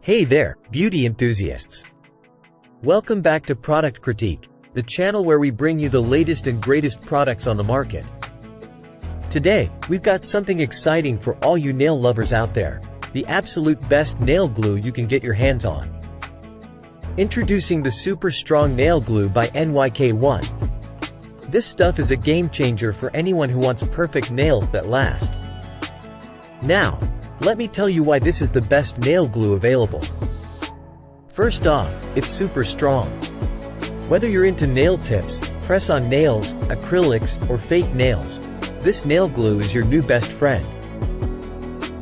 Hey there, beauty enthusiasts! Welcome back to Product Critique, the channel where we bring you the latest and greatest products on the market. Today, we've got something exciting for all you nail lovers out there, the absolute best nail glue you can get your hands on. Introducing the Super Strong Nail Glue by NYK1. This stuff is a game changer for anyone who wants perfect nails that last. Now, let me tell you why this is the best nail glue available. First off, it's super strong. Whether you're into nail tips, press-on nails, acrylics, or fake nails, this nail glue is your new best friend.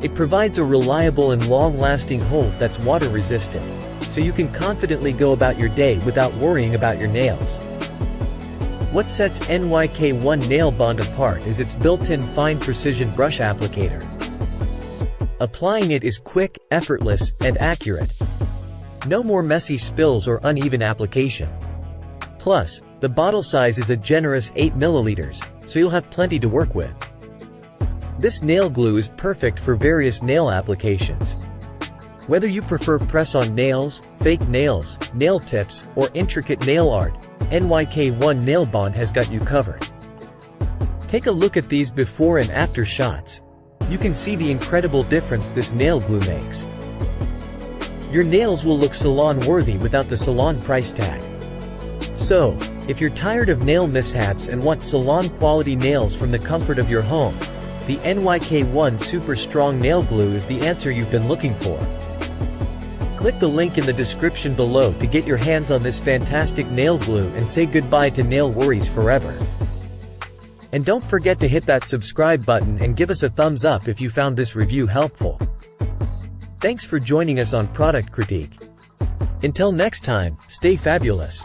It provides a reliable and long-lasting hold that's water-resistant, so you can confidently go about your day without worrying about your nails. What sets NYK1 Nail Bond apart is its built-in fine precision brush applicator. Applying it is quick, effortless, and accurate. No more messy spills or uneven application. Plus, the bottle size is a generous 8 milliliters, so you'll have plenty to work with. This nail glue is perfect for various nail applications. Whether you prefer press-on nails, fake nails, nail tips, or intricate nail art, NYK1 Nail Bond has got you covered. Take a look at these before and after shots. You can see the incredible difference this nail glue makes. Your nails will look salon-worthy without the salon price tag. So, if you're tired of nail mishaps and want salon-quality nails from the comfort of your home, the NYK1 Super Strong Nail Glue is the answer you've been looking for. Click the link in the description below to get your hands on this fantastic nail glue and say goodbye to nail worries forever. And don't forget to hit that subscribe button and give us a thumbs up if you found this review helpful. Thanks for joining us on Product Critique. Until next time, stay fabulous.